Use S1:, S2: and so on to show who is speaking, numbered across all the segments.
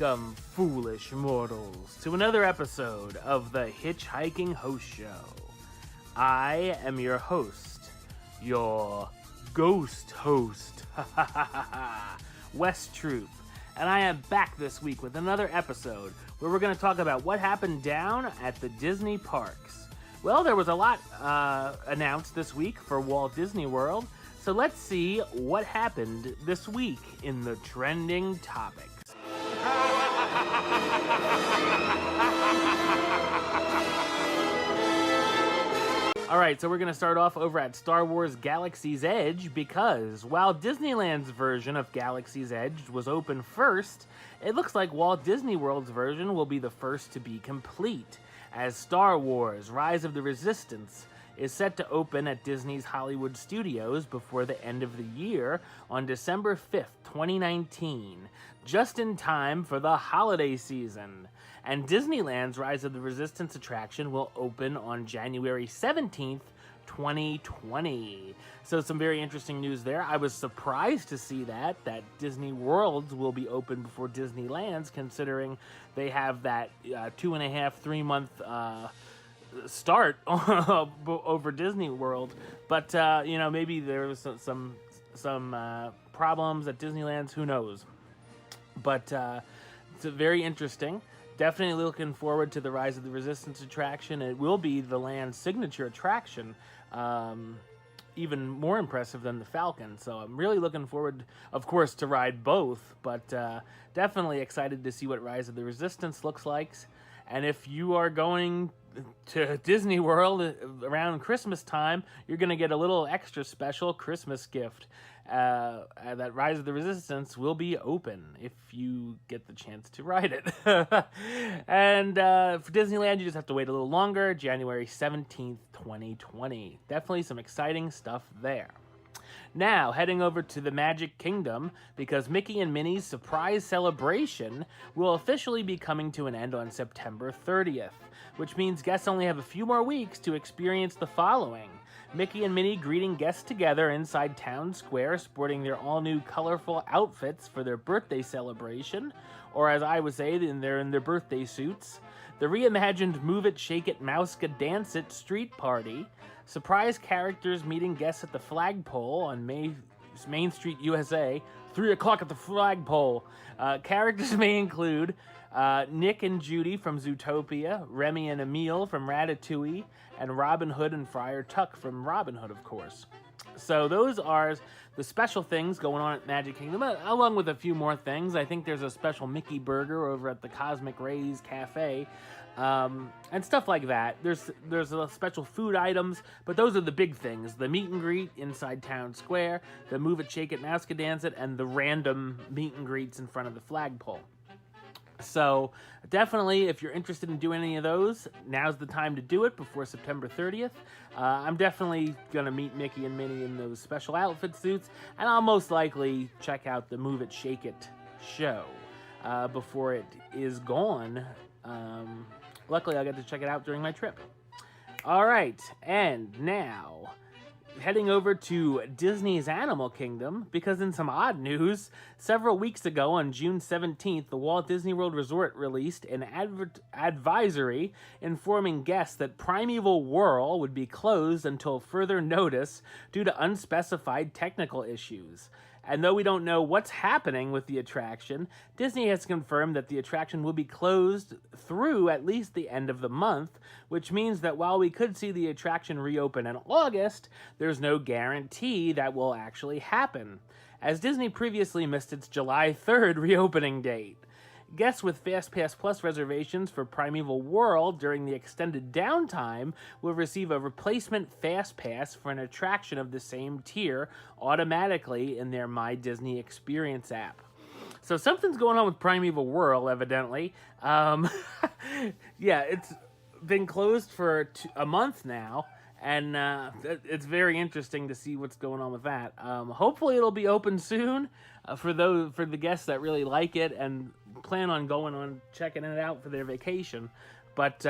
S1: Welcome, foolish mortals, to another episode of the HitchHiking Host Show. I am your host, your ghost host, West Troop, and I am back this week with another episode where we're going to talk about what happened down at the Disney parks. Well, there was a lot announced this week for Walt Disney World, so let's see what happened this week in the trending topics. Alright, so we're going to start off over at Star Wars Galaxy's Edge because while Disneyland's version of Galaxy's Edge was open first, it looks like Walt Disney World's version will be the first to be complete, as Star Wars Rise of the Resistance is set to open at Disney's Hollywood Studios before the end of the year on December 5th, 2019, just in time for the holiday season. And Disneyland's Rise of the Resistance attraction will open on January 17th, 2020. So some very interesting news there. I was surprised to see that Disney Worlds will be open before Disneyland's, considering they have that 2.5-3 month start over Disney World. But maybe there was some problems at Disneyland's, who knows. But it's very interesting. Definitely looking forward to the Rise of the Resistance attraction. It will be the land's signature attraction, even more impressive than the Falcon. So I'm really looking forward, of course, to ride both, but definitely excited to see what Rise of the Resistance looks like. And if you are going to Disney World around Christmas time, you're going to get a little extra special Christmas gift. That Rise of the Resistance will be open if you get the chance to ride it. And for Disneyland, you just have to wait a little longer, January 17th, 2020. Definitely some exciting stuff there. Now, heading over to the Magic Kingdom, because Mickey and Minnie's surprise celebration will officially be coming to an end on September 30th, which means guests only have a few more weeks to experience the following. Mickey and Minnie greeting guests together inside Town Square, sporting their all-new colorful outfits for their birthday celebration, or as I would say, they're in their birthday suits. The reimagined Move It, Shake It, Mouska, Dance It street party. Surprise characters meeting guests at the flagpole on Main Street, USA. 3 o'clock at the flagpole. Characters may include Nick and Judy from Zootopia, Remy and Emile from Ratatouille, and Robin Hood and Friar Tuck from Robin Hood, of course. So those are the special things going on at Magic Kingdom, along with a few more things. I think there's a special Mickey burger over at the Cosmic Rays Cafe, and stuff like that. There's a special food items, but those are the big things. The meet and greet inside Town Square, the Move It, Shake It, Mouska, Dance It, and the random meet and greets in front of the flagpole. So definitely, if you're interested in doing any of those, now's the time to do it before September 30th. I'm definitely going to meet Mickey and Minnie in those special outfit suits, and I'll most likely check out the Move It, Shake It show before it is gone. Luckily, I'll get to check it out during my trip. All right, and now heading over to Disney's Animal Kingdom, because in some odd news, several weeks ago on June 17th, the Walt Disney World Resort released an advisory informing guests that Primeval Whirl would be closed until further notice due to unspecified technical issues. And though we don't know what's happening with the attraction, Disney has confirmed that the attraction will be closed through at least the end of the month, which means that while we could see the attraction reopen in August, there's no guarantee that will actually happen, as Disney previously missed its July 3rd reopening date. Guests with FastPass Plus reservations for Primeval Whirl during the extended downtime will receive a replacement FastPass for an attraction of the same tier automatically in their My Disney Experience app. So something's going on with Primeval Whirl, evidently. Yeah, it's been closed for a month now, and it's very interesting to see what's going on with that. Hopefully it'll be open soon for the guests that really like it and plan on going on checking it out for their vacation. But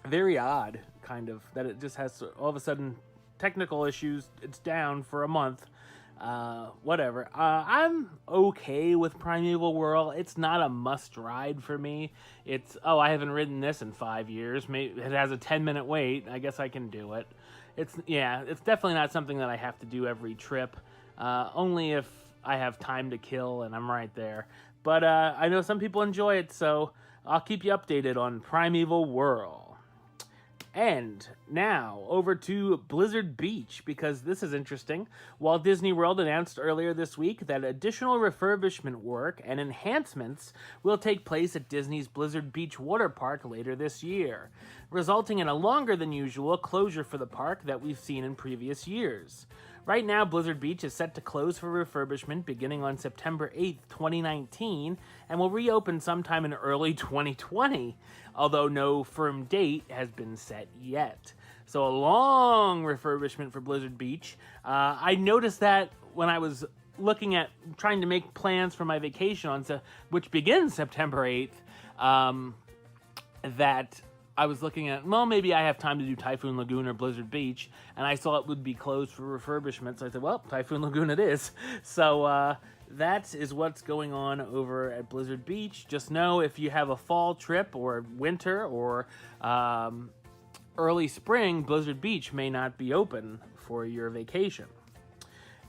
S1: very odd, kind of, that it just has all of a sudden technical issues. It's down for a month. Whatever. I'm okay with Primeval Whirl. It's not a must ride for me. It's, oh, I haven't ridden this in 5 years. Maybe it has a 10-minute wait. I guess I can do it. It's definitely not something that I have to do every trip. Only if I have time to kill and I'm right there. But I know some people enjoy it, so I'll keep you updated on Primeval Whirl. And now, over to Blizzard Beach, because this is interesting. Walt Disney World announced earlier this week that additional refurbishment work and enhancements will take place at Disney's Blizzard Beach water park later this year, resulting in a longer than usual closure for the park that we've seen in previous years. Right now, Blizzard Beach is set to close for refurbishment beginning on September 8th, 2019, and will reopen sometime in early 2020, although no firm date has been set yet. So a long refurbishment for Blizzard Beach. I noticed that when I was looking at trying to make plans for my vacation, which begins September 8th, that I was looking at, well, maybe I have time to do Typhoon Lagoon or Blizzard Beach, and I saw it would be closed for refurbishment, so I said, well, Typhoon Lagoon it is. So that is what's going on over at Blizzard Beach. Just know if you have a fall trip or winter or early spring, Blizzard Beach may not be open for your vacation.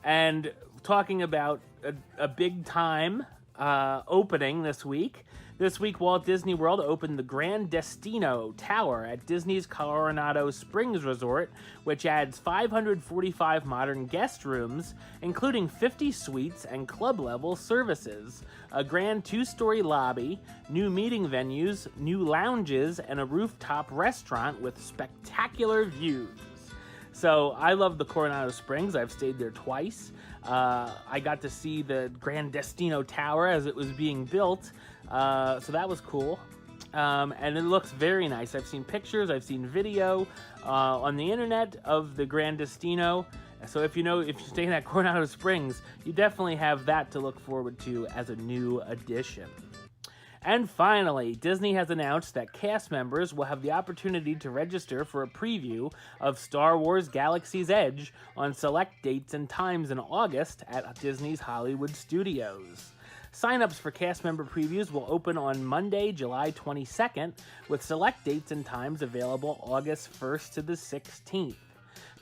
S1: And talking about a big time opening this week, Walt Disney World opened the Gran Destino Tower at Disney's Coronado Springs Resort, which adds 545 modern guest rooms, including 50 suites and club-level services, a grand 2-story lobby, new meeting venues, new lounges, and a rooftop restaurant with spectacular views. So I love the Coronado Springs. I've stayed there twice. I got to see the Gran Destino Tower as it was being built. So that was cool. And it looks very nice. I've seen pictures, I've seen video on the internet of the Gran Destino. So if you're staying at Coronado Springs, you definitely have that to look forward to as a new addition. And finally, Disney has announced that cast members will have the opportunity to register for a preview of Star Wars Galaxy's Edge on select dates and times in August at Disney's Hollywood Studios. Sign-ups for cast member previews will open on Monday, July 22nd, with select dates and times available August 1st to the 16th.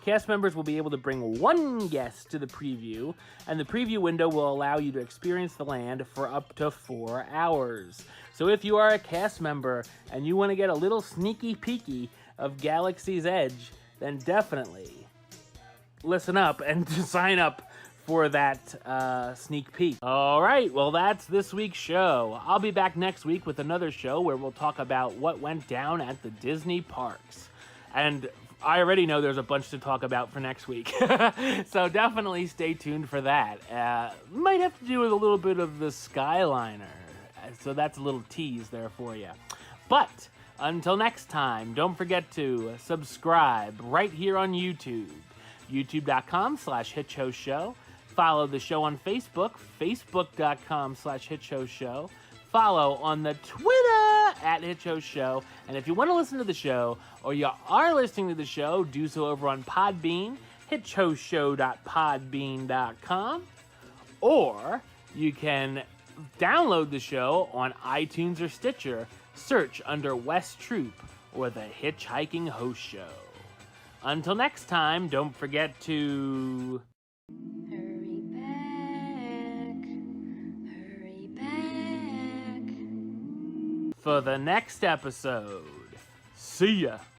S1: Cast members will be able to bring one guest to the preview, and the preview window will allow you to experience the land for up to 4 hours. So if you are a cast member and you want to get a little sneaky peeky of Galaxy's Edge, then definitely listen up and sign up for that sneak peek. All right, well, that's this week's show. I'll be back next week with another show where we'll talk about what went down at the Disney parks. And I already know there's a bunch to talk about for next week, so definitely stay tuned for that. Might have to do with a little bit of the Skyliner, so that's a little tease there for you. But until next time, don't forget to subscribe right here on YouTube, youtube.com/HitchHostShow. Follow the show on Facebook, facebook.com/HitchHostShow. Follow on the Twitter at HitchHostShow. And if you want to listen to the show, or you are listening to the show, do so over on Podbean, hitchhostshow.podbean.com. Or you can download the show on iTunes or Stitcher. Search under West Troop or the HitchHiking Host Show. Until next time, don't forget to...
S2: Hurry back,
S1: for the next episode. See ya!